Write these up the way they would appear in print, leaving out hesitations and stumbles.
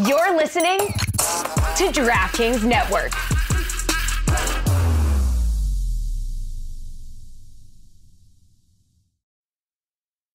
You're listening to DraftKings Network.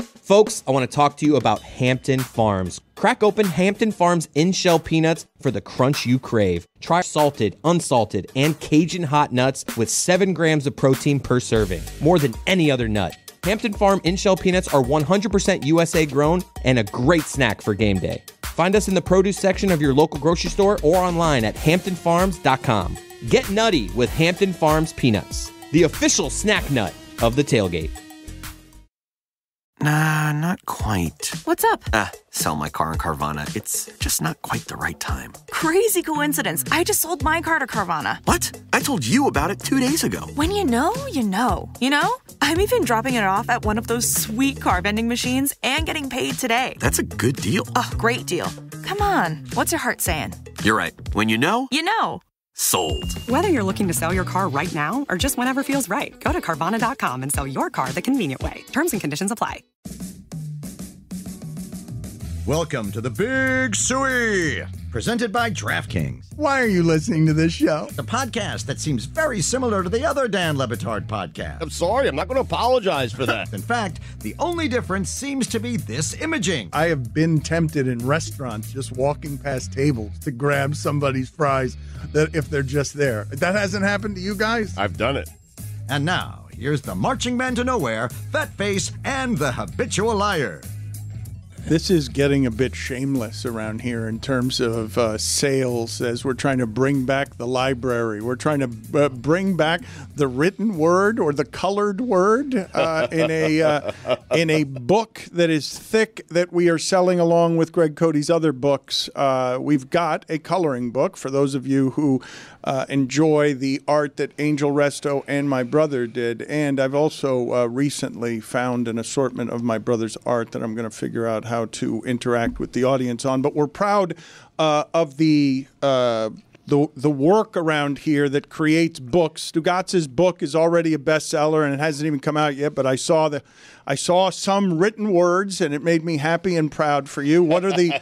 Folks, I want to talk to you about Hampton Farms. Crack open Hampton Farms in-shell peanuts for the crunch you crave. Try salted, unsalted, and Cajun hot nuts with 7 grams of protein per serving. More than any other nut. Hampton Farm in-shell peanuts are 100% USA grown and a great snack for game day. Find us in the produce section of your local grocery store or online at hamptonfarms.com. Get nutty with Hampton Farms peanuts, the official snack nut of the tailgate. Nah, not quite. What's up? Sell my car in Carvana. It's just not quite the right time. Crazy coincidence. I just sold my car to Carvana. What? I told you about it 2 days ago. When you know, you know. You know? I'm even dropping it off at one of those sweet car vending machines and getting paid today. That's a good deal. Oh, great deal. Come on. What's your heart saying? You're right. When you know... You know. Sold. Whether you're looking to sell your car right now or just whenever feels right, go to Carvana.com and sell your car the convenient way. Terms and conditions apply. Welcome to the Big Suey, presented by DraftKings. Why are you listening to this show? The podcast that seems very similar to the other Dan Le Batard podcast. I'm sorry, I'm not going to apologize for that. In fact, the only difference seems to be this imaging. I have been tempted in restaurants just walking past tables to grab somebody's fries that if they're just there. That hasn't happened to you guys? I've done it. And now, here's the marching man to nowhere, Fat Face, and the habitual liar. This is getting a bit shameless around here in terms of sales as we're trying to bring back the library. We're trying to bring back the written word or the colored word in a book that is thick that we are selling along with Greg Cody's other books. We've got a coloring book for those of you who enjoy the art that Angel Resto and my brother did. And I've also recently found an assortment of my brother's art that I'm going to figure out how to interact with the audience on. But we're proud of the work around here that creates books. Stugotz's book is already a bestseller and it hasn't even come out yet, but I saw some written words and it made me happy and proud for you. What are the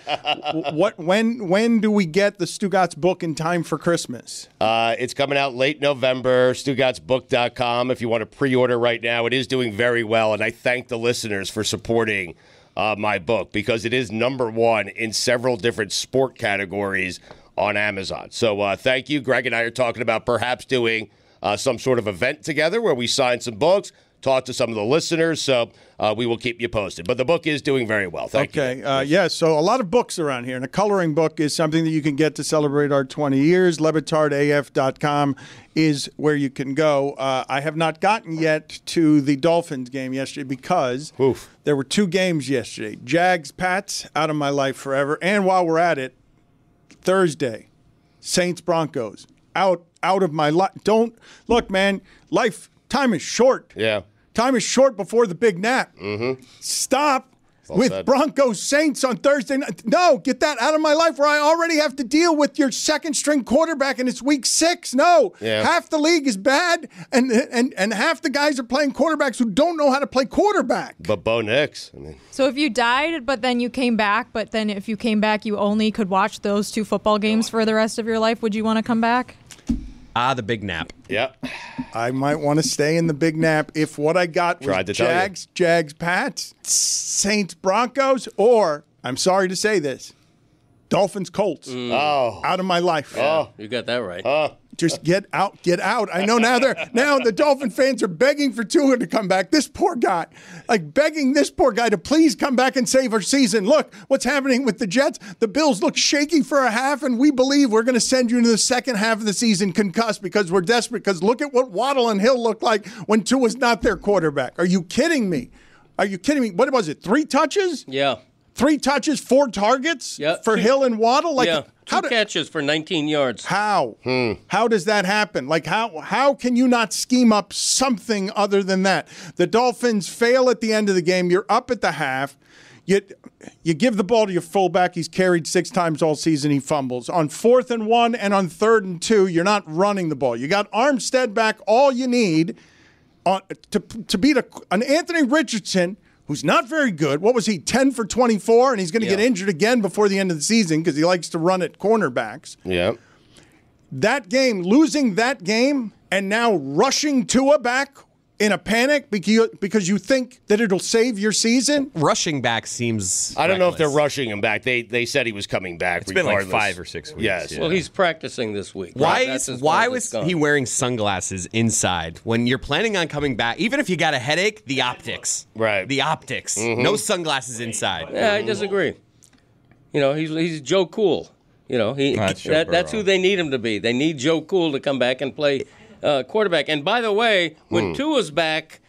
when do we get the Stugotz book in time for Christmas? It's coming out late November, StugottsBook.com. If you want to pre-order right now, it is doing very well, and I thank the listeners for supporting my book because it is #1 in several different sport categories on Amazon. So thank you. Greg and I are talking about perhaps doing some sort of event together where we sign some books, talk to some of the listeners. So we will keep you posted. But the book is doing very well. Thank you. Okay. Yeah, so a lot of books around here. And a coloring book is something that you can get to celebrate our 20 years. LeBatardAF.com is where you can go. I have not gotten yet to the Dolphins game yesterday because there were 2 games yesterday. Jags-Pats, out of my life forever. And while we're at it, Thursday, Saints-Broncos, out of my life. Don't look, man. Time is short. Yeah, time is short before the big nap. Mm-hmm. Stop with Broncos Saints on Thursday night. No, get that out of my life where I already have to deal with your second-string quarterback and it's week 6. No, half the league is bad and half the guys are playing quarterbacks who don't know how to play quarterback. But Bo Nix. So if you died, but then you came back, but then if you came back, you only could watch those 2 football games for the rest of your life, would you want to come back? The big nap. Yep. I might want to stay in the big nap if what I got was Jags, Pats, Saints, Broncos, or, I'm sorry to say this, Dolphins-Colts. Out of my life. Yeah, you got that right. Just get out. I know now the Dolphin fans are begging for Tua to come back. This poor guy, begging this poor guy to please come back and save our season. Look what's happening with the Jets. The Bills look shaky for a half, and we believe we're going to send you into the second half of the season concussed because we're desperate. Because look at what Waddle and Hill looked like when Tua's not their quarterback. Are you kidding me? What was it? 3 touches? Yeah. 3 touches, 4 targets for Hill and Waddle? 2 catches for 19 yards. How? How does that happen? How can you not scheme up something other than that? The Dolphins fail at the end of the game. You're up at the half. You give the ball to your fullback. He's carried 6 times all season. He fumbles. On 4th and 1 and on 3rd and 2, you're not running the ball. You got Armstead back. All you need to beat an Anthony Richardson who's not very good. What was he, 10 for 24? And he's going to get injured again before the end of the season because he likes to run at cornerbacks. Yeah. That game, losing that game, and now rushing Tua back in a panic because you think that it'll save your season? Rushing back seems I don't know if reckless. they're rushing him back. They said he was coming back. It's been like 5 or 6 weeks. Yes. Well, he's practicing this week. Why That's as why far as it's was gone. he wearing sunglasses inside when you're planning on coming back? Even if you got a headache, the optics. Right. The optics. No sunglasses inside. Yeah, I disagree. He's Joe Cool. That's who they need him to be. They need Joe Cool to come back and play quarterback. And by the way, when Tua's back,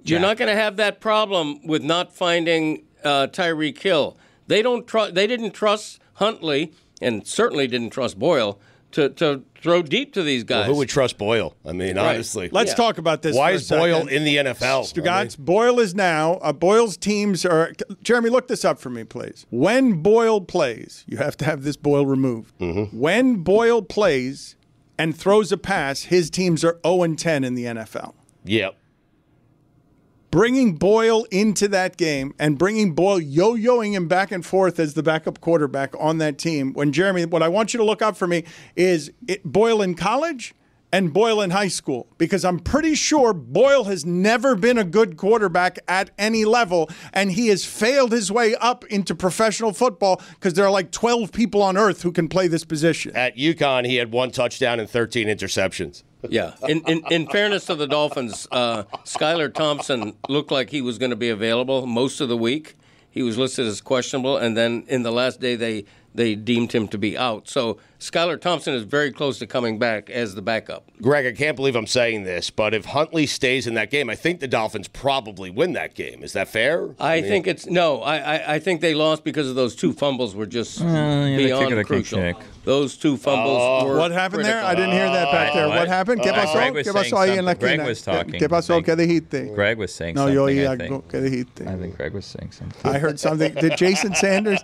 you're not going to have that problem with not finding Tyreek Hill. They didn't trust Huntley, and certainly didn't trust Boyle to throw deep to these guys. Well, who would trust Boyle? I mean, honestly. Let's talk about this. Why for is a Boyle second. in the NFL? Stugotz, Boyle is now, Boyle's teams are, Jeremy, look this up for me, please. When Boyle plays, you have to have this Boyle removed. When Boyle plays and throws a pass, his teams are 0-10 in the NFL. Yep. Bringing Boyle into that game and bringing Boyle, yo-yoing him back and forth as the backup quarterback on that team. When Jeremy, what I want you to look up for me is Boyle in college and Boyle in high school, because I'm pretty sure Boyle has never been a good quarterback at any level, and he has failed his way up into professional football because there are like 12 people on earth who can play this position. At UConn, he had 1 touchdown and 13 interceptions. Yeah. In fairness to the Dolphins, Skylar Thompson looked like he was going to be available most of the week. He was listed as questionable, and then in the last day they deemed him to be out. So Skylar Thompson is very close to coming back as the backup. Greg, I can't believe I'm saying this, but if Huntley stays in that game, I think the Dolphins probably win that game. Is that fair? I think they lost because of those 2 fumbles were just beyond crucial. Those 2 fumbles were What happened critical. there? I didn't hear that back there. What happened? Greg was talking. ¿Qué pasó? ¿Qué dijiste? Greg was saying No, something, yo I oí think. algo. ¿Qué dijiste? I think Greg was saying something. I heard something. Did Jason Sanders?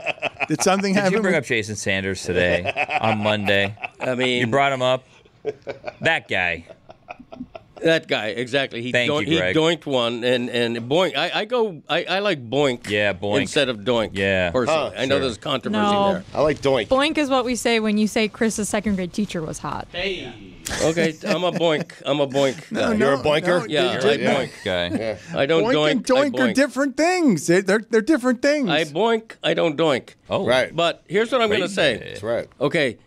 Did something happen? Did you bring up Jason Sanders today on Monday? I mean, you brought him up. That guy. That guy, exactly. He Thank you, Greg. He doinked one, and Boink. I like Boink. Yeah, Boink. Instead of Doink. Yeah. Personally. I know there's controversy No. there. I like Doink. Boink is what we say when you say Chris's second grade teacher was hot. Okay, I'm a Boink. I'm a Boink guy. You're a boinker? No, yeah, I Boink. Guy. Yeah. I don't Boink doink. and doink I are boink. different things. They're different things. I boink. I don't doink. Oh, Right. But here's what I'm going to say. That's right. Okay,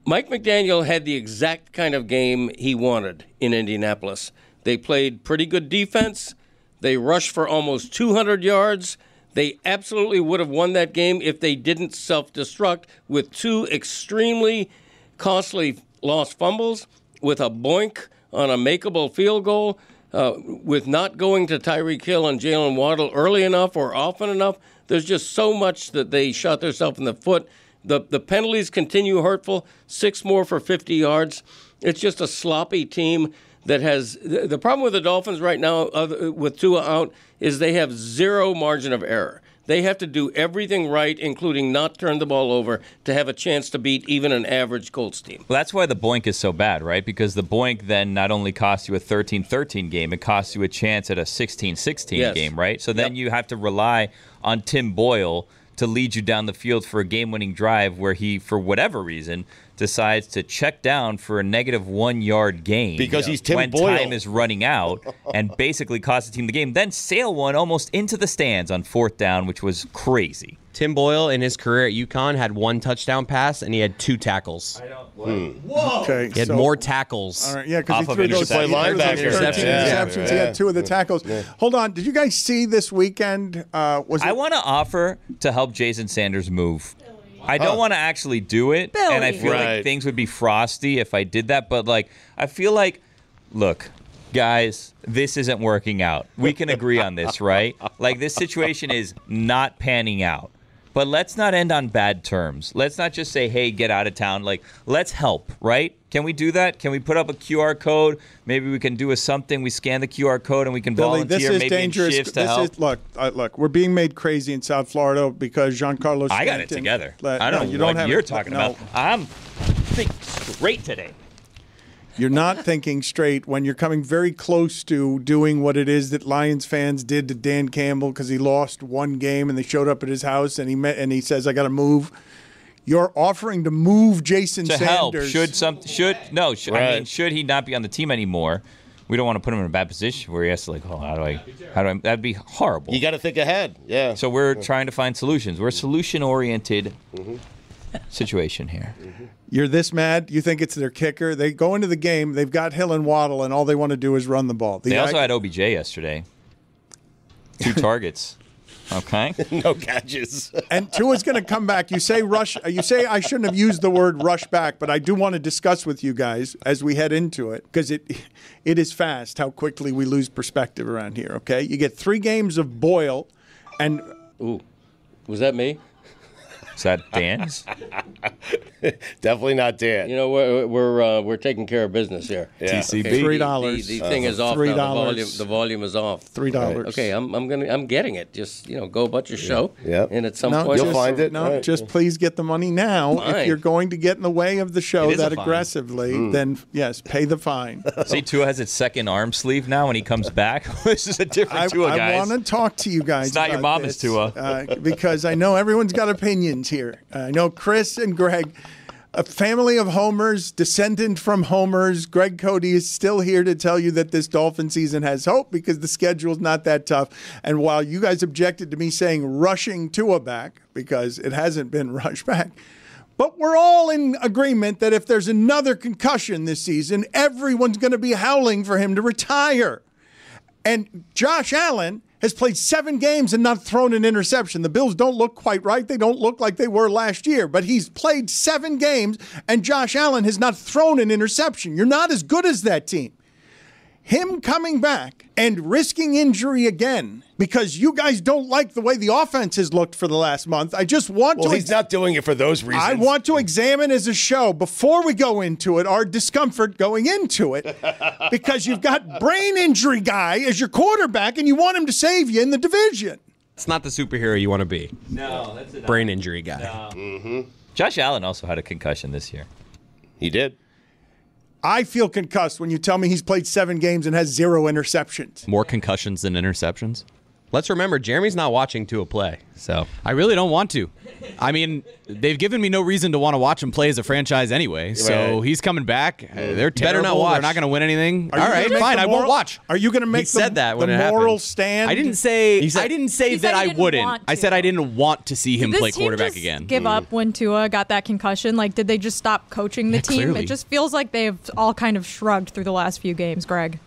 Mike McDaniel had the exact kind of game he wanted in Indianapolis. They played pretty good defense. They rushed for almost 200 yards. They absolutely would have won that game if they didn't self-destruct with 2 extremely costly lost fumbles, with a Boink on a makeable field goal, with not going to Tyreek Hill and Jalen Waddle early enough or often enough. There's just so much that they shot themselves in the foot. The penalties continue hurtful, 6 more for 50 yards. It's just a sloppy team that has the problem with the Dolphins right now with Tua out is they have 0 margin of error. They have to do everything right, including not turn the ball over, to have a chance to beat even an average Colts team. Well, that's why the Boink is so bad, right? Because the Boink then not only costs you a 13-13 game, it costs you a chance at a 16-16 game, right? So then you have to rely on Tim Boyle to lead you down the field for a game-winning drive where he, for whatever reason, decides to check down for a -1 yard gain because he's Tim when Boyle. time is running out and basically cost the team the game. Then sail one almost into the stands on 4th down, which was crazy. Tim Boyle in his career at UConn had 1 touchdown pass and he had 2 tackles. Whoa. Okay, He had more tackles. All right, yeah, because he Off threw of those interceptions. 13 interceptions. He had 2 of the tackles. Hold on. Did you guys see this weekend? I want to offer to help Jason Sanders move. I don't want to actually do it, and I feel like things would be frosty if I did that. But I feel like, look, guys, this isn't working out. We can agree on this, right? This situation is not panning out. But let's not end on bad terms. Let's not just say, hey, get out of town. Let's help, right? Can we do that? Can we put up a QR code? Maybe we can do something. We scan the QR code and we can Billy, volunteer this is maybe dangerous. in shifts to help. Look, we're being made crazy in South Florida because Giancarlo Stanton. I got it together. I don't know what you're talking about. I'm thinking straight today. You're not thinking straight when you're coming very close to doing what it is that Lions fans did to Dan Campbell because he lost one game and they showed up at his house and he says, I got to move. You're offering to move Jason to Sanders. help. Should he not be on the team anymore? We don't want to put him in a bad position where he has to how do I? That'd be horrible. You got to think ahead. Yeah. So we're trying to find solutions. We're a solution-oriented situation here. You're this mad? You think it's their kicker? They go into the game. They've got Hill and Waddle, and all they want to do is run the ball. They also had OBJ yesterday. 2 targets. Okay. No catches. And Tua's going to come back. You say rush. You say I shouldn't have used the word rush back, but I do want to discuss with you guys as we head into it because it is fast how quickly we lose perspective around here. Okay, you get 3 games of Boyle, and was that me? Is that Dan's? Definitely not Dan. You know, we're taking care of business here. Yeah. TCB. Okay. $3. The thing is off $3. now. The volume is off. $3. Okay, I'm getting it. Just go about your show. Yeah. And at some point you'll find it. No, right. just please get the money now. Fine. If you're going to get in the way of the show It is that a fine. aggressively, then yes, pay the fine. See, Tua has its second arm sleeve now when he comes back. This is a different Tua, guys. I want to talk to you guys. It's not your about mama's this, Tua. because I know everyone's got opinions here. I know Chris and Greg, a family of homers, descendant from homers. Greg Cody is still here to tell you that this Dolphin season has hope because the schedule's not that tough. And while you guys objected to me saying rushing Tua back because it hasn't been rushed back, but we're all in agreement that if there's another concussion this season, everyone's going to be howling for him to retire. And Josh Allen has played 7 games and not thrown an interception. The Bills don't look quite right. They don't look like they were last year. But he's played 7 games, and Josh Allen has not thrown an interception. You're not as good as that team. Him coming back and risking injury again because you guys don't like the way the offense has looked for the last month. I just want to... he's not doing it for those reasons. I want to examine as a show, before we go into it, our discomfort going into it, because you've got brain injury guy as your quarterback and you want him to save you in the division. It's not the superhero you want to be. No, that's a Brain injury guy. No. Josh Allen also had a concussion this year. He did. I feel concussed when you tell me he's played 7 games and has 0 interceptions. More concussions than interceptions. Let's remember, Jeremy's not watching Tua play, so I really don't want to. I mean, they've given me no reason to want to watch him play as a franchise anyway. So he's coming back. They're terrible. Better not watch. They're not going to win anything. Are All you right, gonna make fine. the I won't moral- watch. Are you going to make said that when the it moral happened. stand? I didn't say. He said- I didn't say He that said he I didn't wouldn't. want I said to. I didn't want to see him Did play this team quarterback just again. give up when Tua got that concussion? Like, did they just stop coaching the team? clearly. It just feels like they've all kind of shrugged through the last few games, Greg.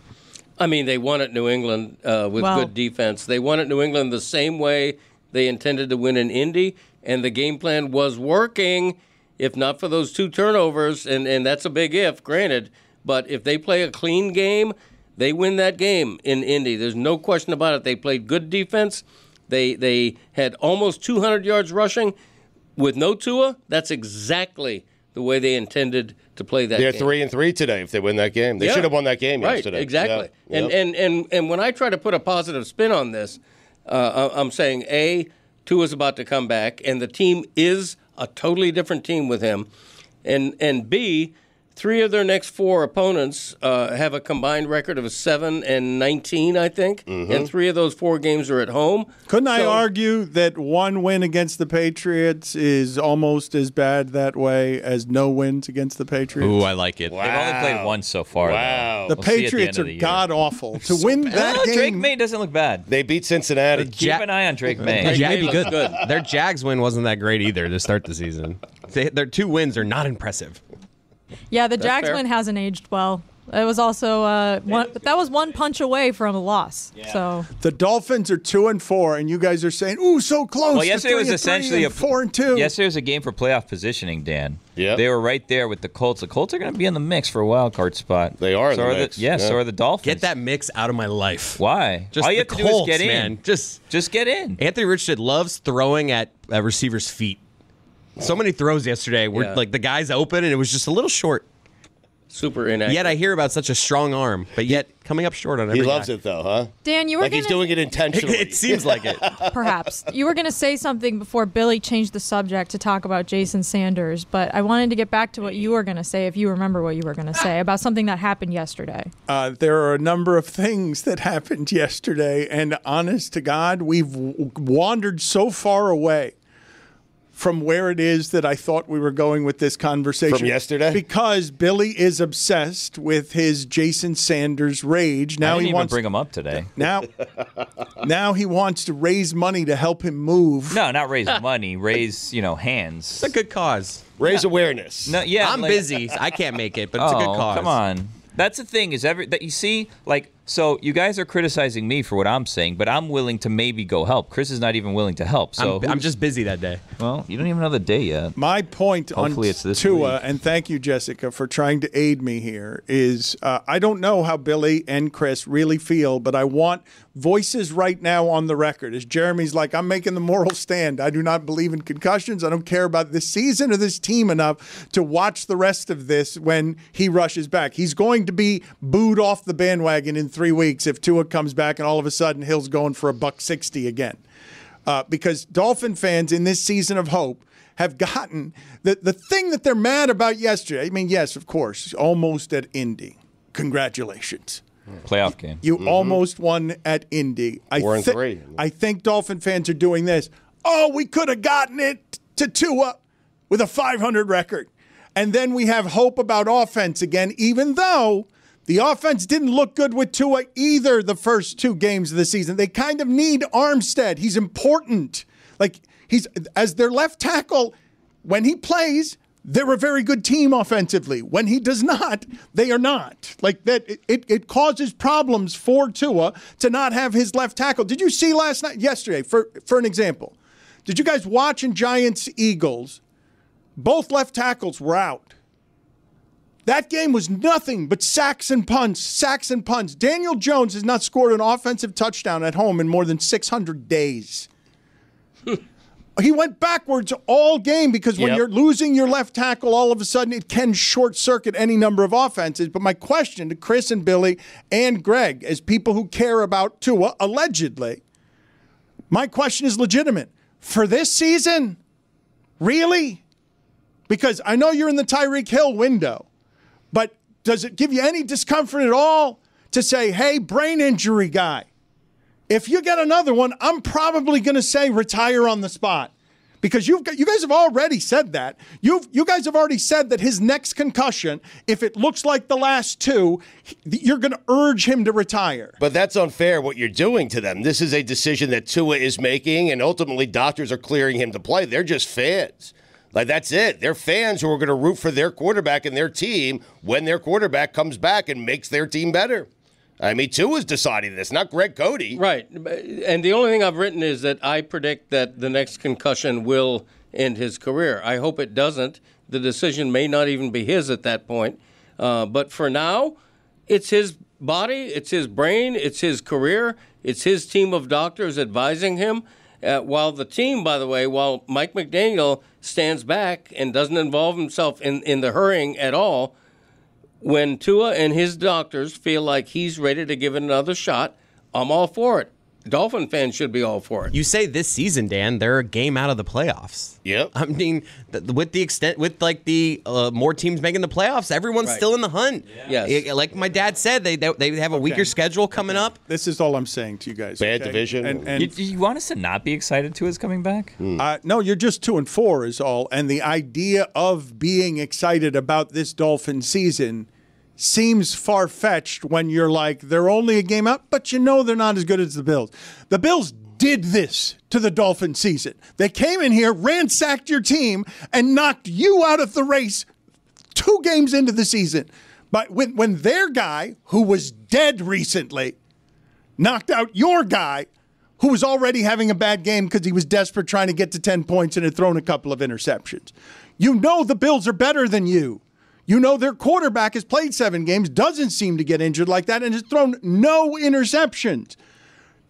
I mean, they won at New England with good defense. They won at New England the same way they intended to win in Indy, and the game plan was working, if not for those 2 turnovers, and that's a big if, granted. But if they play a clean game, they win that game in Indy. There's no question about it. They played good defense. They had almost 200 yards rushing with no Tua. That's exactly the way they intended to play that They're game. 3-3 today if they win that game. They should have won that game yesterday. Right, exactly. Yeah. And when I try to put a positive spin on this, I'm saying, A, Tua's about to come back, and the team is a totally different team with him. And B, 3 of their next 4 opponents have a combined record of 7-19, I think, and 3 of those 4 games are at home. Couldn't I argue that 1 win against the Patriots is almost as bad that way as no wins against the Patriots? Ooh, I like it. They've only played once so far. Wow. The We'll see at the Patriots end of are the year. god-awful. To win that game... Drake May doesn't look bad. They beat Cincinnati. Keep an eye on Drake May. Drake May be looks good. Their Jags win wasn't that great either to start the season. Their 2 wins are not impressive. Yeah, the That's Jags fair. win hasn't aged well. It was also that was 1 punch away from a loss. Yeah. So The Dolphins are 2-4, and you guys are saying, "Ooh, so close." Well, yesterday was 3-3 essentially and 4-2. Yesterday was a game for playoff positioning, Dan. Yep. They were right there with the Colts. The Colts are going to be in the mix for a wild card spot. They are in So the mix. So are the Dolphins. Get that mix out of my life. Why? Just All you the have to Colts, do is get man. in. Just get in. Anthony Richardson loves throwing at receivers' feet. So many throws yesterday where Yeah. like the guy's open and it was just a little short. Super inaccurate. Yet I hear about such a strong arm, but yet coming up short on every He loves guy. it, though, huh? Dan, you were like he's doing it intentionally. It seems like it. Perhaps. You were going to say something before Billy changed the subject to talk about Jason Sanders, but I wanted to get back to what you were going to say, if you remember what you were going to say, about something that happened yesterday. There are a number of things that happened yesterday, and honest to God, we've wandered so far away from where it is that I thought we were going with this conversation. From yesterday? Because Billy is obsessed with his Jason Sanders rage. Now I didn't he even wants bring him up today. Now he wants to raise money to help him move. No, not raise money. Raise, hands. It's a good cause. Raise awareness. No, yeah, I'm busy. I can't make it, but it's a good cause. Come on. That's the thing is that you see, so you guys are criticizing me for what I'm saying, but I'm willing to maybe go help. Chris is not even willing to help. So I'm just busy that day. Well, you don't even know the day yet. My point Hopefully on it's this Tua, week. and thank you, Jessica, for trying to aid me here, is I don't know how Billy and Chris really feel, but I want voices right now on the record. As Jeremy's like, I'm making the moral stand. I do not believe in concussions. I don't care about this season or this team enough to watch the rest of this when he rushes back. He's going to be booed off the bandwagon in 3 weeks if Tua comes back and all of a sudden Hill's going for $160 again. Because Dolphin fans in this season of hope have gotten the thing that they're mad about yesterday. I mean, yes, of course, almost at Indy. Congratulations. Playoff game. You almost won at Indy. 4-3. I think Dolphin fans are doing this. Oh, we could have gotten it to Tua with a 500 record. And then we have hope about offense again, even though the offense didn't look good with Tua either the first 2 games of the season. They kind of need Armstead. He's important. He's as their left tackle, when he plays, they're a very good team offensively. When he does not, they are not. It causes problems for Tua to not have his left tackle. Did you see yesterday, for an example, did you guys watch in Giants-Eagles? Both left tackles were out. That game was nothing but sacks and punts. Daniel Jones has not scored an offensive touchdown at home in more than 600 days. He went backwards all game because when you're losing your left tackle, all of a sudden it can short-circuit any number of offenses. But my question to Chris and Billy and Greg, as people who care about Tua, allegedly, my question is legitimate. For this season, really? Because I know you're in the Tyreek Hill window, but does it give you any discomfort at all to say, hey, brain injury guy, if you get another one, I'm probably going to say retire on the spot. Because you guys have already said that. You guys have already said that his next concussion, if it looks like the last 2, you're going to urge him to retire. But that's unfair what you're doing to them. This is a decision that Tua is making, and ultimately doctors are clearing him to play. They're just fans. That's it. They're fans who are going to root for their quarterback and their team when their quarterback comes back and makes their team better. I mean, Tua's deciding this, not Greg Cody. Right. And the only thing I've written is that I predict that the next concussion will end his career. I hope it doesn't. The decision may not even be his at that point. But for now, it's his body, it's his brain, it's his career, it's his team of doctors advising him. While the team, by the way, while Mike McDaniel stands back and doesn't involve himself in the hurrying at all, when Tua and his doctors feel like he's ready to give it another shot, I'm all for it. Dolphin fans should be all for it. You say this season, Dan, they're a game out of the playoffs. Yep. I mean, the more teams making the playoffs, everyone's still in the hunt. Yeah. Yes. Like my dad said, they have a weaker schedule coming up. This is all I'm saying to you guys. Bad division. And You want us to not be excited to his coming back? no, you're just 2-4 is all. And the idea of being excited about this Dolphin season seems far-fetched when you're like, they're only a game out, but you know they're not as good as the Bills. The Bills did this to the Dolphin season. They came in here, ransacked your team, and knocked you out of the race 2 games into the season. But when their guy, who was dead recently, knocked out your guy, who was already having a bad game because he was desperate trying to get to 10 points and had thrown a couple of interceptions. You know the Bills are better than you. You know their quarterback has played 7 games, doesn't seem to get injured like that, and has thrown no interceptions.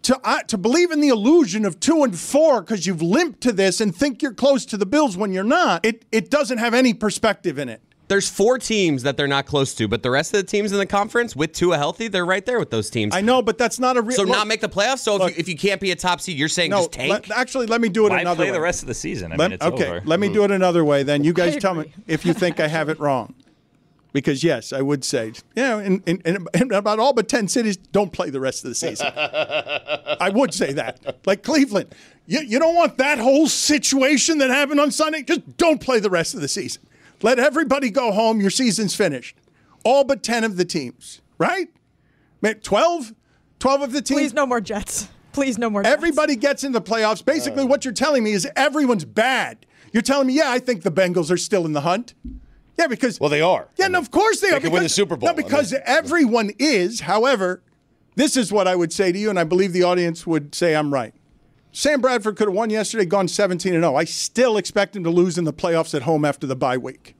To believe in the illusion of 2-4 because you've limped to this and think you're close to the Bills when you're not, it doesn't have any perspective in it. There's 4 teams that they're not close to, but the rest of the teams in the conference, with Tua healthy, they're right there with those teams. I know, but that's not a real... So not make the playoffs? So if you can't be a top seed, you're saying just tank? Actually, let me do it Why another way. play the rest of the season? I mean, it's over. Let me do it another way then. You guys tell me if you think I have it wrong. Because, yes, I would say, in about all but 10 cities, don't play the rest of the season. I would say that. Like Cleveland, you don't want that whole situation that happened on Sunday? Just don't play the rest of the season. Let everybody go home. Your season's finished. All but 10 of the teams, right? 12? 12 of the teams? Please no more Jets. Please no more Jets. Everybody gets in the playoffs. Basically, what you're telling me is everyone's bad. You're telling me, I think the Bengals are still in the hunt. Yeah, because... Well, they are. Yeah, no, of course they are. They can win the Super Bowl. No, because everyone is. However, this is what I would say to you, and I believe the audience would say I'm right. Sam Bradford could have won yesterday, gone 17-0. I still expect him to lose in the playoffs at home after the bye week.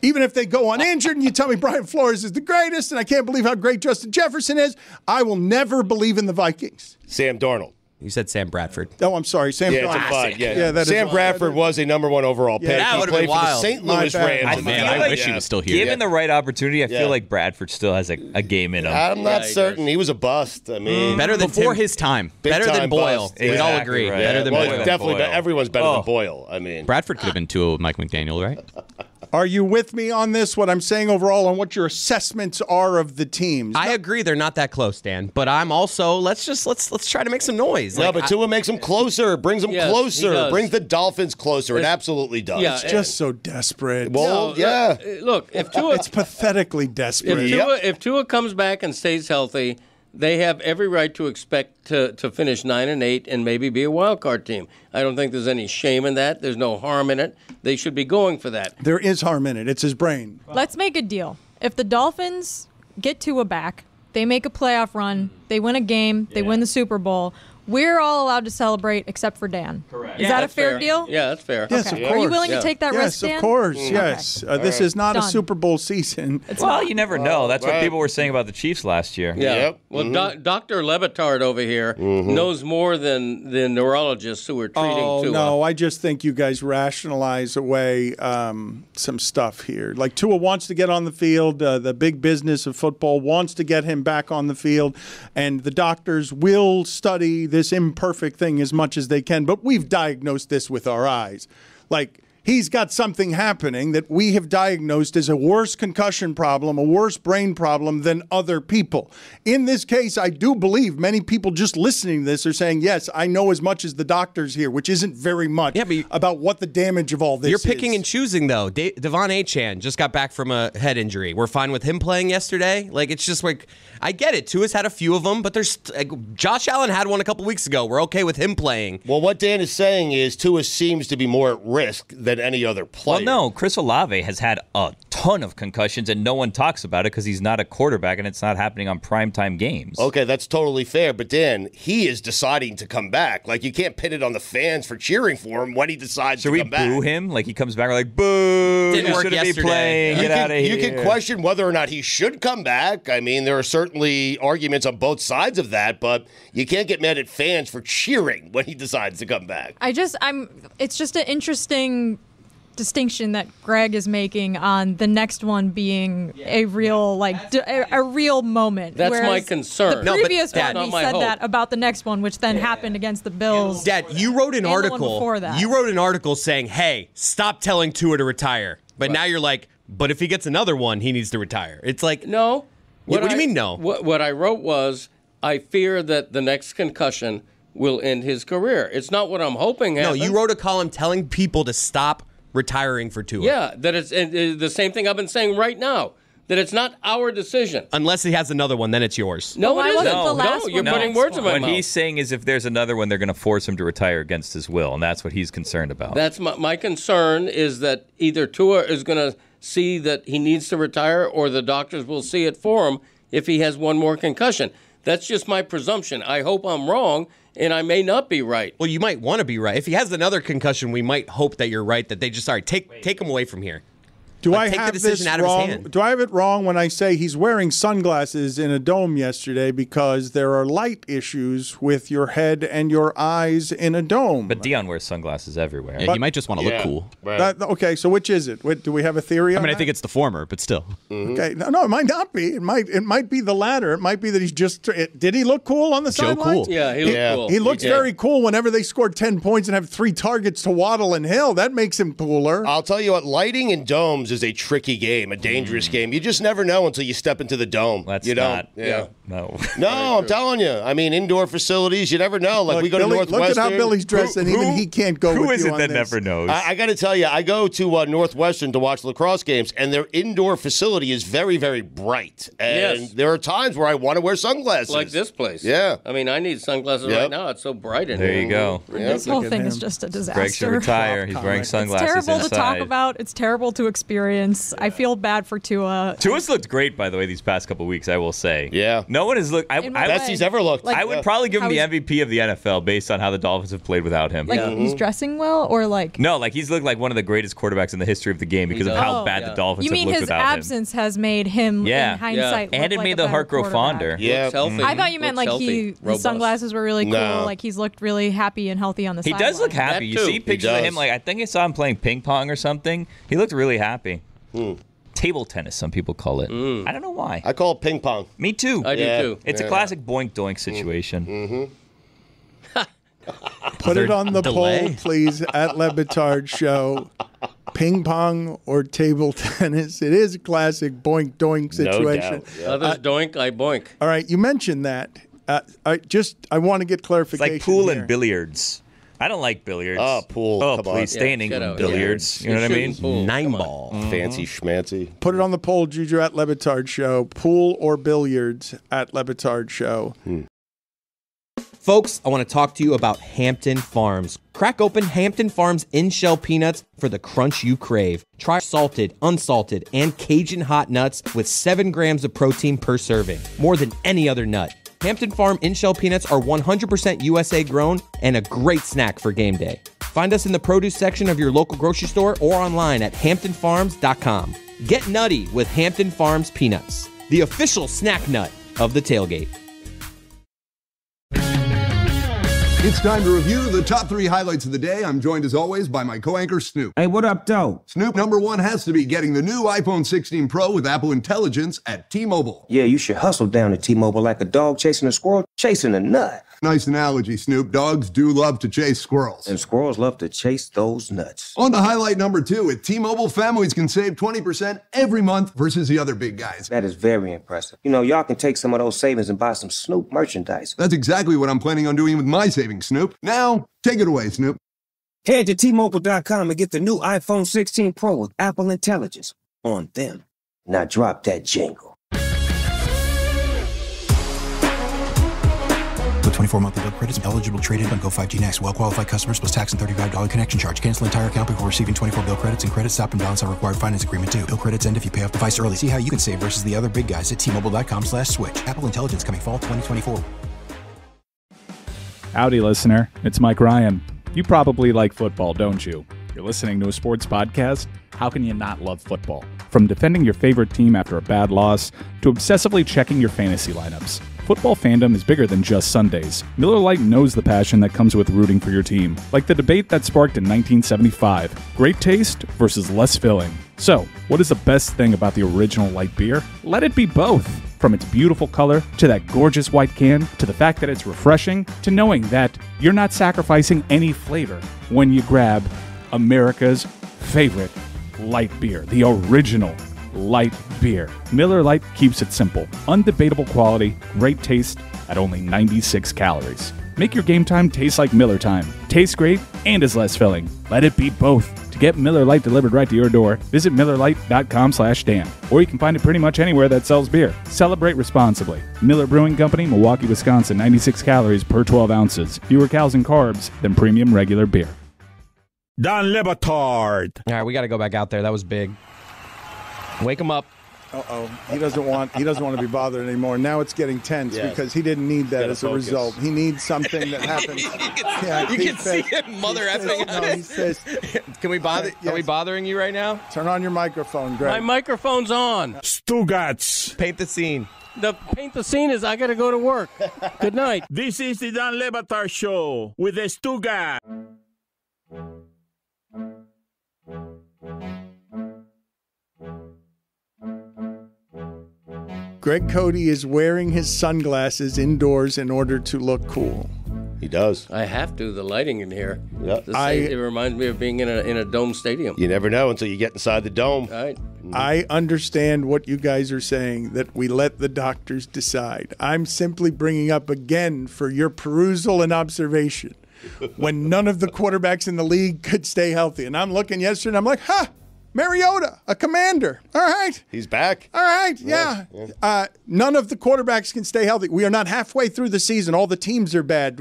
Even if they go uninjured and you tell me Brian Flores is the greatest and I can't believe how great Justin Jefferson is, I will never believe in the Vikings. Sam Darnold. You said Sam Bradford. Oh, I'm sorry. Sam Bradford. Sam Bradford was a number 1 overall pick. That he would have played been wild. for the St. Louis Rams. I wish he was still here. Given the right opportunity, I feel like Bradford still has a game in him. I'm not certain. He was a bust. I mean, better than before his time. Better than Big-time Boyle. bust. We'd all agree. Right. Better than Well, Boyle. definitely. Boyle. Everyone's better than Boyle. I mean, Bradford could have been 2 of Mike McDaniel, right? Are you with me on this, what I'm saying overall, on what your assessments are of the teams? I agree they're not that close, Dan. But I'm also let's try to make some noise. No, but Tua makes them closer, brings them closer, brings the Dolphins closer. It absolutely does. It's just so desperate. Well, Look, if Tua, it's pathetically desperate. If Tua comes back and stays healthy, they have every right to expect to finish 9-8 and maybe be a wild card team. I don't think there's any shame in that. There's no harm in it. They should be going for that. There is harm in it. It's his brain. Let's make a deal. If the Dolphins get Tua back, they make a playoff run, they win a game, they win the Super Bowl, we're all allowed to celebrate except for Dan. Correct. Is that a fair deal? Yeah, that's fair. Yes, of course. Are you willing to take that risk, Dan? Yes, of course. Yes. This is not a Done. Super Bowl season. Well, you never know. That's what people were saying about the Chiefs last year. Yeah. Yep. Well, Dr. Batard over here knows more than the neurologists who are treating Tua. No, I just think you guys rationalize away some stuff here. Like Tua wants to get on the field. The big business of football wants to get him back on the field, and the doctors will study this imperfect thing as much as they can. But we've diagnosed this with our eyes. Like, he's got something happening that we have diagnosed as a worse concussion problem, a worse brain problem than other people. In this case, I do believe many people just listening to this are saying, yes, I know as much as the doctors here, which isn't very much about what the damage of all this is. You're picking and choosing, though. Devon Achane just got back from a head injury. We're fine with him playing yesterday. Like, it's just like, I get it. Tua's had a few of them, but there's Josh Allen had one a couple weeks ago. We're okay with him playing. Well, what Dan is saying is Tua seems to be more at risk than any other player. Well, no, Chris Olave has had a ton of concussions, and no one talks about it because he's not a quarterback, and it's not happening on primetime games. Okay, that's totally fair. But Dan, he is deciding to come back. Like, you can't pin it on the fans for cheering for him when he decides to come back. Should we boo him? Like, he comes back, we're like, boo! Didn't work shouldn't yesterday. be playing. Get out of here. You can question whether or not he should come back. I mean, there are certainly arguments on both sides of that, but you can't get mad at fans for cheering when he decides to come back. It's just an interesting distinction that Greg is making on the next one being a real a real moment. That's Whereas my concern. The previous Dad, one, he not my said hope. that about the next one, which then happened against the Bills. Dad, you wrote an and the one article. before that. You wrote an article saying, "Hey, stop telling Tua to retire." But now you're like, "But if he gets another one, he needs to retire." It's like, no. What do you mean no? What I wrote was, I fear that the next concussion will end his career. It's not what I'm hoping happens. No, you wrote a column telling people to stop retiring for Tua. Yeah, that it's the same thing I've been saying right now. That it's not our decision. Unless he has another one, then it's yours. No, Why it wasn't isn't. the last You're one putting the words in my What mouth. he's saying is if there's another one, they're going to force him to retire against his will, and that's what he's concerned about. That's my concern is that either Tua is going to see that he needs to retire or the doctors will see it for him if he has one more concussion. That's just my presumption. I hope I'm wrong, and I may not be right. Well, you might want to be right. If he has another concussion, we might hope that you're right, that they just, take him away from here. Do Like, I take have the decision this out of his wrong? hand. Do I have it wrong when I say he's wearing sunglasses in a dome yesterday because there are light issues with your head and your eyes in a dome? But Dion wears sunglasses everywhere. Yeah, he might just want to look cool. Right. Okay, so which is it? Do we have a theory on I mean, that? I think it's the former, but still. Okay, no, it might not be. It might be the latter. It might be that he's just. Did he look cool on the Joe sidelines? Cool. Yeah, he looked cool. He looks very cool whenever they score 10 points and have 3 targets to Waddle and Hill. That makes him cooler. I'll tell you what, lighting in domes is a tricky game, a dangerous game. You just never know until you step into the dome. That's you don't. not. Yeah. No. No, I'm telling you. I mean, indoor facilities, you never know. Like, Look, we go Billy, to Northwestern. Look at how Billy's dressed, and even he can't go Who with is you it on that this. never knows? I got to tell you, I go to Northwestern to watch lacrosse games, and their indoor facility is very, very bright. And there are times where I want to wear sunglasses. Like this place. Yeah. I mean, I need sunglasses right now. It's so bright in here. There you go. This whole thing is just a disaster. Greg should retire. He's wearing sunglasses It's terrible inside. to talk about. It's terrible to experience. I feel bad for Tua. Tua's looked great, by the way, these past couple weeks, I will say. Yeah. No one has looked. Best he's ever looked. Like, I would probably give him the how MVP of the NFL based on how the Dolphins have played without him. Like he's dressing well, or like No, like he's looked like one of the greatest quarterbacks in the history of the game because of how bad the Dolphins You have mean looked his without him. absence has made him, in hindsight, and look it like made a the better heart grow quarterback. fonder. Yeah. Looks healthy. I thought you meant Looks like healthy, the robust. sunglasses were really cool. No. Like he's looked really happy and healthy on the He sideline. does look happy. That You too. see pictures of him, like I think I saw him playing ping pong or something. He looked really happy. Table tennis, some people call it. I don't know why. I call it ping pong. Me too. I do too. It's a classic Boink-Doink situation. Put it on the delay? poll, please, at Le Batard Show. Ping pong or table tennis. It is a classic boink-doink situation. Others doink, I boink. All right, you mentioned that. I want to get It's clarification. like pool here. and billiards. I don't like billiards. Oh, pool. Oh, Come please, on. stay in Yeah, England. get out. Billiards. Yeah. You know what I mean? Pool. 9-ball. Fancy schmancy. Put it on the poll, Juju, at Le Batard Show. Pool or billiards at Le Batard Show. Folks, I want to talk to you about Hampton Farms. Crack open Hampton Farms in-shell peanuts for the crunch you crave. Try salted, unsalted, and Cajun hot nuts with 7 grams of protein per serving. More than any other nut. Hampton Farm in-shell peanuts are 100% USA grown and a great snack for game day. Find us in the produce section of your local grocery store or online at hamptonfarms.com. Get nutty with Hampton Farms peanuts, the official snack nut of the tailgate. It's time to review the top 3 highlights of the day. I'm joined as always by my co-anchor Snoop. Hey, what up, though? Snoop, number 1 has to be getting the new iPhone 16 Pro with Apple Intelligence at T-Mobile. Yeah, you should hustle down to T-Mobile like a dog chasing a squirrel chasing a nut. Nice analogy, Snoop. Dogs do love to chase squirrels. And squirrels love to chase those nuts. On to highlight number 2, at T-Mobile, families can save 20% every month versus the other big guys. That is very impressive. You know, y'all can take some of those savings and buy some Snoop merchandise. That's exactly what I'm planning on doing with my savings, Snoop. Now, take it away, Snoop. Head to T-Mobile.com and get the new iPhone 16 Pro with Apple Intelligence on them. Now drop that jingle. With 24 monthly bill credits, eligible trade-in on Go 5G Next. Well-qualified customers plus tax and $35 connection charge. Cancel entire account before receiving 24 bill credits and credit stop and balance on required finance agreement due. Bill credits end if you pay off device early. See how you can save versus the other big guys at T-Mobile.com/switch. Apple Intelligence coming fall 2024. Howdy, listener. It's Mike Ryan. You probably like football, don't you? You're listening to a sports podcast? How can you not love football? From defending your favorite team after a bad loss to obsessively checking your fantasy lineups, football fandom is bigger than just Sundays. Miller Lite knows the passion that comes with rooting for your team, like the debate that sparked in 1975. Great taste versus less filling. So, what is the best thing about the original light beer? Let it be both. From its beautiful color, to that gorgeous white can, to the fact that it's refreshing, to knowing that you're not sacrificing any flavor when you grab America's favorite light beer, the original light beer. Miller Lite keeps it simple. Undebatable quality, great taste at only 96 calories. Make your game time taste like Miller time. Tastes great and is less filling. Let it be both. To get Miller Lite delivered right to your door, visit MillerLite.com/Dan. Or you can find it pretty much anywhere that sells beer. Celebrate responsibly. Miller Brewing Company, Milwaukee, Wisconsin, 96 calories per 12 ounces. Fewer calories and carbs than premium regular beer. Don Le Batard. All right, we got to go back out there. That was big. Wake him up. He doesn't want to be bothered anymore. Now it's getting tense because he didn't need that as a result. He needs something that happens. You can see him mother effing. No, he says, "Can we bother? Are we bothering you right now? Turn on your microphone, Greg." My microphone's on. Stugotz. Paint the scene. Paint the scene is I got to go to work. Good night. This is the Dan Le Batard Show with the Stugotz. Greg Cody is wearing his sunglasses indoors in order to look cool. He does. I have to. The lighting in here. Yep. It reminds me of being in a dome stadium. You never know until you get inside the dome. Right. I understand what you guys are saying, that we let the doctors decide. I'm simply bringing up again for your perusal and observation when none of the quarterbacks in the league could stay healthy. And I'm looking yesterday and I'm like, Mariota, a commander. All right. He's back. All right. Yeah. None of the quarterbacks can stay healthy. We are not halfway through the season. All the teams are bad.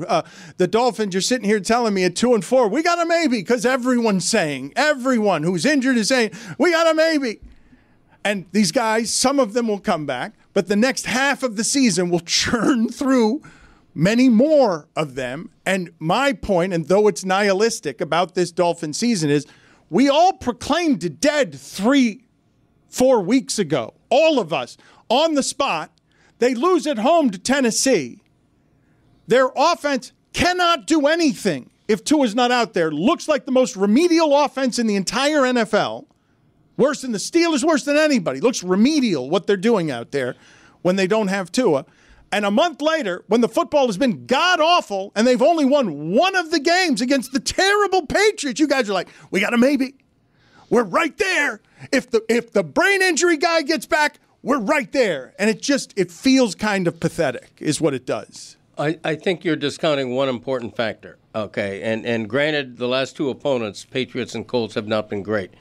The Dolphins, you're sitting here telling me at 2-4, we got a maybe, because everyone who's injured is saying, we got a maybe. And these guys, some of them will come back, but the next half of the season will churn through many more of them. And my point, and though it's nihilistic about this Dolphin season, is we all proclaimed dead 3-4 weeks ago, all of us, on the spot. They lose at home to Tennessee. Their offense cannot do anything if Tua's not out there. Looks like the most remedial offense in the entire NFL. Worse than the Steelers, worse than anybody. Looks remedial what they're doing out there when they don't have Tua. And a month later, when the football has been god-awful and they've only won one of the games against the terrible Patriots, you guys are like, we got a maybe. We're right there. If the brain injury guy gets back, we're right there. And it feels kind of pathetic is what it does. I think you're discounting one important factor. Okay, and granted, the last two opponents, Patriots and Colts, have not been great.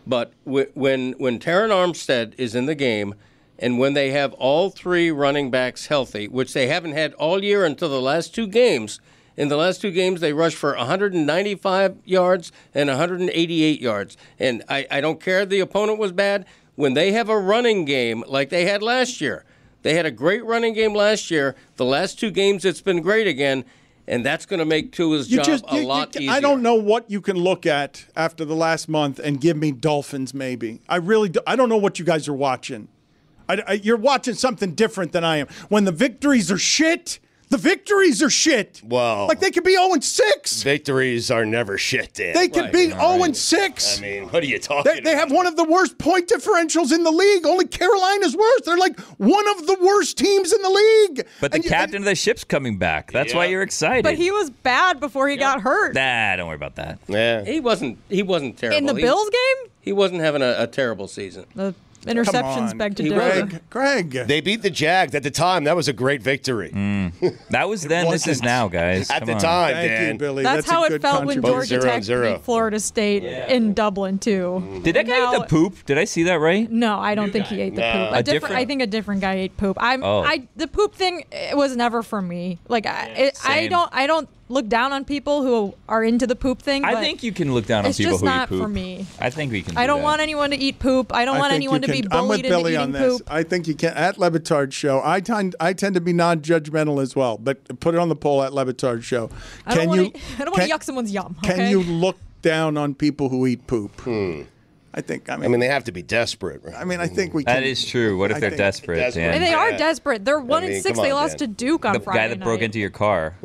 But when Terron Armstead is in the game, and when they have all three running backs healthy, which they haven't had all year until the last two games, in the last two games they rushed for 195 yards and 188 yards. And I don't care if the opponent was bad. When they have a running game like they had last year, they had a great running game last year. The last two games it's been great again. And that's going to make Tua's job a lot easier. I don't know what you can look at after the last month and give me Dolphins maybe. I really do. I don't know what you guys are watching. You're watching something different than I am. When the victories are shit, the victories are shit. Well, like they could be 0-6. Victories are never shit, Dan. They could be 0-6. I mean, what are you talking about? They have one of the worst point differentials in the league. Only Carolina's worse. They're like one of the worst teams in the league. But the captain of the ship's coming back. That's why you're excited. But he was bad before he got hurt. Nah, don't worry about that. Yeah, he wasn't terrible. In the Bills game? He wasn't having a terrible season. The interceptions beg to differ. Greg. They beat the Jags. At the time, that was a great victory. That was then, this is now, guys. At the time, Thank Dan. you, Billy. That's how it felt when Georgia Tech beat Florida State in Dublin, too. Did that guy eat the poop? Did I see that right? No, I don't think he ate the poop. I think a different guy ate poop. The poop thing, it was never for me. Like, I don't look down on people who are into the poop thing. I think you can look down on people who eat poop. It's just not for me. I think we can. I don't want anyone to eat poop. I don't want anyone to be bullied into eating poop. I think you can. At Le Batard Show, I tend to be non-judgmental as well. But put it on the poll at Le Batard Show. I don't want to yuck someone's yum. Okay? Can you look down on people who eat poop? I mean, they have to be desperate. Right? I mean, I think we can. That is true. What if they're desperate? And they are desperate. They're 1-6. They lost to Duke on Friday night. The guy that broke into your car.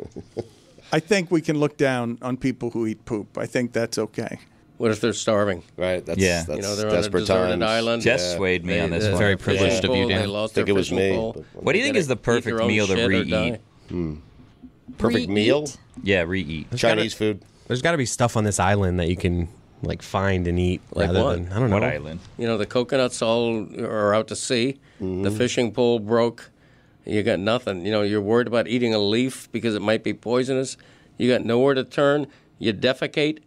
I think we can look down on people who eat poop. I think that's okay. What if they're starving? Right. That's they're on a deserted island. Jess swayed me on this one. Very privileged of you, Dan. I think it was me. What do you think is the perfect meal to re-eat? Perfect meal? Yeah, re-eat. Chinese food. There's got to be stuff on this island that you can find and eat. Like rather what? Than, I don't know. What island? The coconuts all are out to sea. The fishing pole broke. You got nothing. You're worried about eating a leaf because it might be poisonous. You got nowhere to turn. You defecate.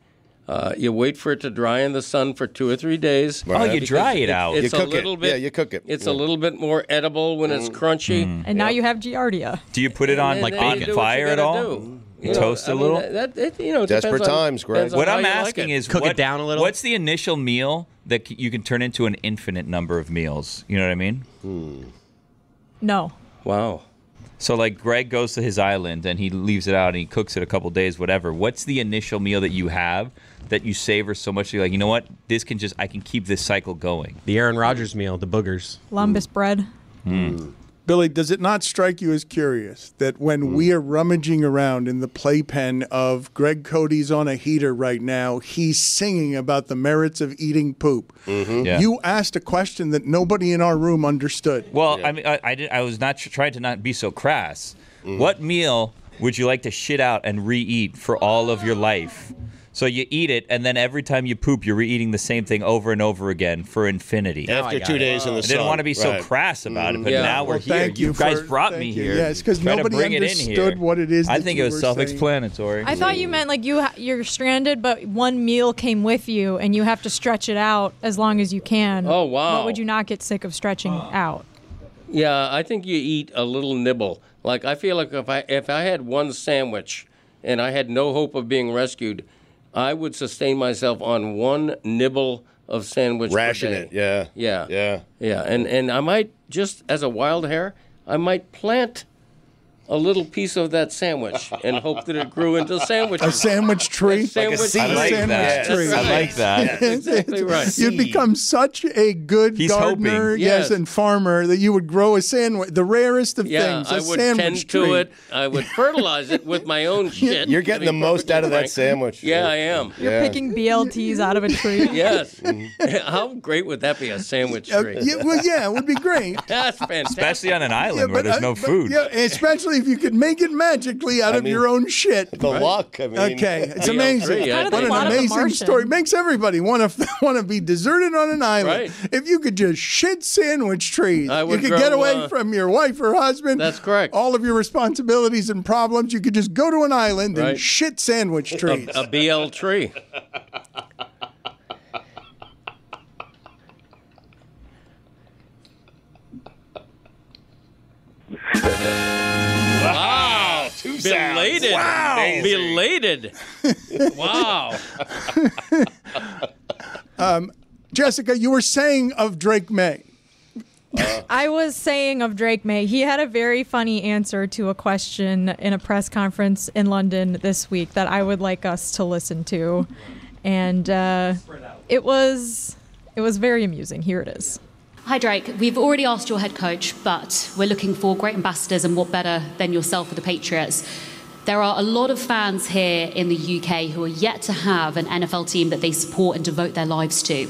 You wait for it to dry in the sun for 2 or 3 days. Oh, you dry it out. You cook it. Yeah, you cook it. It's a little bit more edible when it's crunchy. And now you have Giardia. Do you put it on on fire at all? Toast a little? Desperate times, Greg. What I'm asking is, cook it down a little. What's the initial meal that you can turn into an infinite number of meals? You know what I mean? No. Wow. So, like, Greg goes to his island and he leaves it out and he cooks it a couple days, whatever. What's the initial meal that you have that you savor so much that you're like, you know what? I can keep this cycle going. The Aaron Rodgers meal, the boogers. Lumbus bread. Billy, does it not strike you as curious that when we are rummaging around in the playpen of Greg Cody's on a heater right now, he's singing about the merits of eating poop? Yeah. You asked a question that nobody in our room understood. Well, I mean, I was not trying to not be so crass. What meal would you like to shit out and re-eat for all of your life? So you eat it, and then every time you poop, you're re-eating the same thing over and over again for infinity. After 2 days in the sun. I didn't want to be so crass about it, but now we're here. Thank You guys brought me here. Yes, because nobody understood what it is. I think it was self-explanatory. I thought you meant like you're stranded, but one meal came with you, and you have to stretch it out as long as you can. Oh, wow. What would you not get sick of stretching out? Yeah, I think you eat a little nibble. Like, I feel like if I had one sandwich and I had no hope of being rescued, I would sustain myself on one nibble of sandwich Ration per day. it, Yeah. And I might, just as a wild hair, I might plant a little piece of that sandwich and hope that it grew into a sandwich. A sandwich tree? Like a seed. I like that. Tree. I like that. That's exactly right. You'd become such a good gardener, hoping. yes, and farmer that you would grow a sandwich, the rarest of things, a I would sandwich tend tree. to it. I would fertilize it with my own shit. You're getting the most out of that sandwich. Yeah, I am. You're picking BLTs out of a tree. Yes. How great would that be, a sandwich tree? It would be great. That's fantastic. Especially on an island where there's no food. Yeah, especially if you could make it magically out of your own shit. The luck. I mean, okay, it's amazing. Yeah. What an amazing story. Makes everybody want to be deserted on an island. Right. If you could just shit sandwich trees, I you would could grow, get away from your wife or husband. That's correct. All of your responsibilities and problems. You could just go to an island and Right. shit sandwich trees. A BL tree. Wow. Two sounds. Belated. Wow. Belated. Wow. Jessica, you were saying of Drake May. I was saying of Drake May, he had a very funny answer to a question in a press conference in London this week that I would like us to listen to. And it was very amusing. Here it is. Hi, Drake. We've already asked your head coach, but we're looking for great ambassadors, and what better than yourself for the Patriots. There are a lot of fans here in the UK who are yet to have an NFL team that they support and devote their lives to.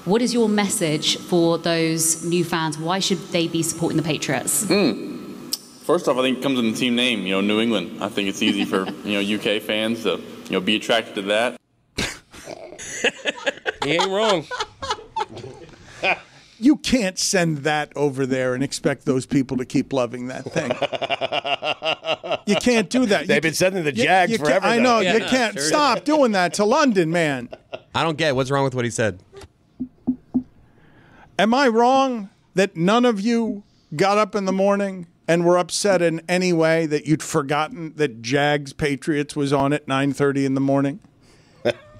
What is your message for those new fans? Why should they be supporting the Patriots? First off, I think it comes in the team name, New England. I think it's easy for, UK fans to, be attracted to that. He ain't wrong. You can't send that over there and expect those people to keep loving that thing. You can't do that. They've been sending the Jags forever. I know. Yeah, you can't sure stop doing that to London, man. I don't get it. What's wrong with what he said? Am I wrong that none of you got up in the morning and were upset in any way that you'd forgotten that Jags-Patriots was on at 9:30 in the morning?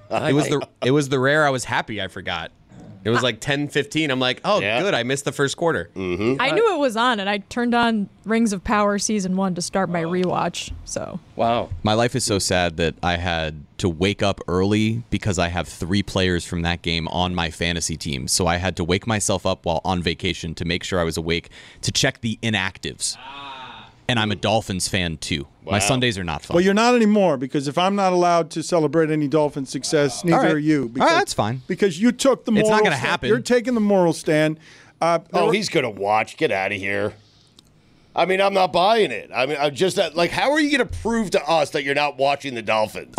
It was the rare I was happy I forgot. It was like 10:15. I'm like, oh, good. I missed the first quarter. Mm-hmm. I knew it was on, and I turned on Rings of Power Season 1 to start my rewatch. So wow. My life is so sad that I had to wake up early because I have 3 players from that game on my fantasy team. So I had to wake myself up while on vacation to make sure I was awake to check the inactives. And I'm a Dolphins fan, too. Wow. My Sundays are not fun. Well, you're not anymore, because if I'm not allowed to celebrate any Dolphin success, neither are you. Because, that's fine. Because you took the moral stand. It's not going to happen. You're taking the moral stand. He's going to watch. Get out of here. I mean, I'm not buying it. I mean, I'm just like, how are you going to prove to us that you're not watching the Dolphins?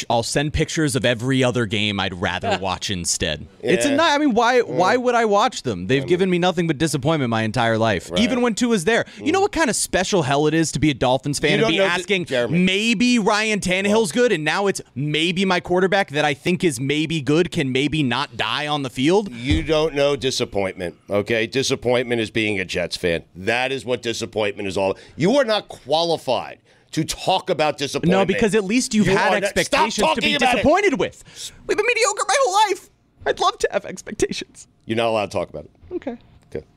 I'll send pictures of every other game I'd rather watch instead. Yeah. Why would I watch them? They've given me nothing but disappointment my entire life. Right. Even when Tua's there. You know what kind of special hell it is to be a Dolphins fan and be asking, maybe Ryan Tannehill's good, and now it's maybe my quarterback that I think is maybe good can maybe not die on the field? You don't know disappointment, okay? Disappointment is being a Jets fan. That is what disappointment is all. You are not qualified to talk about disappointment. No, because at least you've had expectations to be disappointed with. We've been mediocre my whole life. I'd love to have expectations. You're not allowed to talk about it. Okay.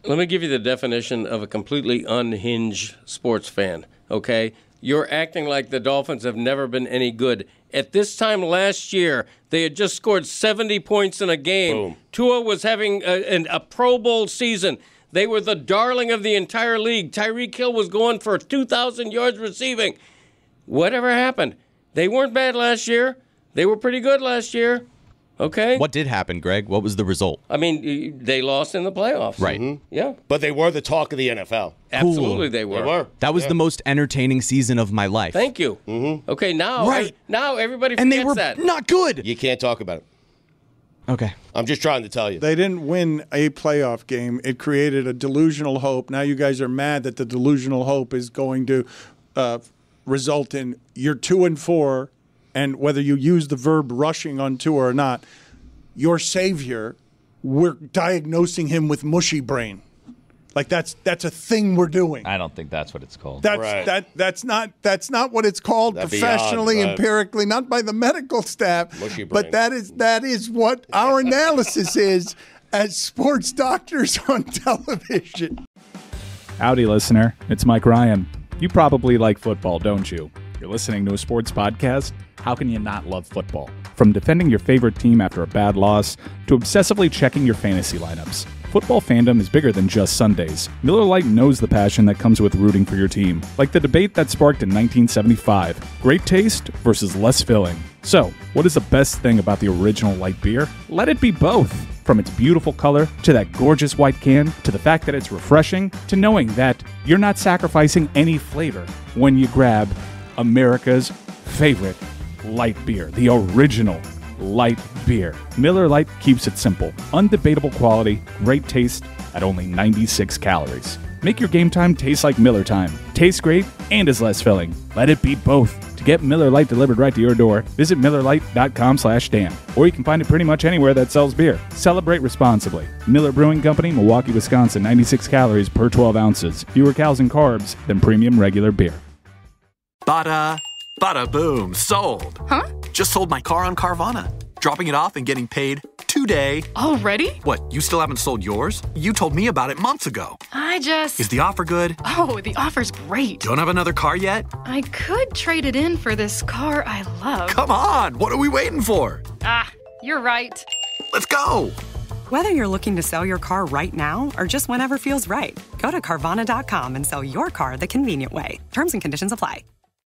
Let me give you the definition of a completely unhinged sports fan, okay? You're acting like the Dolphins have never been any good. At this time last year, they had just scored 70 points in a game. Boom. Tua was having a Pro Bowl season. They were the darling of the entire league. Tyreek Hill was going for 2,000 yards receiving. Whatever happened? They weren't bad last year. They were pretty good last year. Okay. What did happen, Greg? What was the result? I mean, they lost in the playoffs. Right. Mm-hmm. Yeah. But they were the talk of the NFL. Absolutely, they were. That was the most entertaining season of my life. Thank you. Mm-hmm. Okay, now everybody forgets And they were that. not good. You can't talk about it. Okay. I'm just trying to tell you. They didn't win a playoff game. It created a delusional hope. Now you guys are mad that the delusional hope is going to result in you're 2-4, and whether you use the verb rushing on Tua or not, your savior, we're diagnosing him with mushy brain. Like that's a thing we're doing. I don't think that's what it's called. That's not what it's called. That'd be professionally, odd, right? empirically, not by the medical staff. Mushy brain. But that is what our analysis is as sports doctors on television. Howdy, listener. It's Mike Ryan. You probably like football, don't you? You're listening to a sports podcast. How can you not love football? From defending your favorite team after a bad loss to obsessively checking your fantasy lineups, football fandom is bigger than just Sundays. Miller Lite knows the passion that comes with rooting for your team, like the debate that sparked in 1975. Great taste versus less filling. So, what is the best thing about the original light beer? Let it be both. From its beautiful color, to that gorgeous white can, to the fact that it's refreshing, to knowing that you're not sacrificing any flavor when you grab America's favorite light beer, the original light beer. Miller Lite keeps it simple. Undebatable quality, great taste at only 96 calories. Make your game time taste like Miller time. Tastes great and is less filling. Let it be both. To get Miller Lite delivered right to your door, visit MillerLite.com/Dan. Or you can find it pretty much anywhere that sells beer. Celebrate responsibly. Miller Brewing Company, Milwaukee, Wisconsin, 96 calories per 12 ounces. Fewer calories and carbs than premium regular beer. Bada, bada boom, sold. Huh? Just sold my car on Carvana. Dropping it off and getting paid today. Already? What, you still haven't sold yours? You told me about it months ago. Is the offer good? Oh, the offer's great. Don't have another car yet? I could trade it in for this car I love. Come on, what are we waiting for? You're right. Let's go. Whether you're looking to sell your car right now or just whenever feels right, go to Carvana.com and sell your car the convenient way. Terms and conditions apply.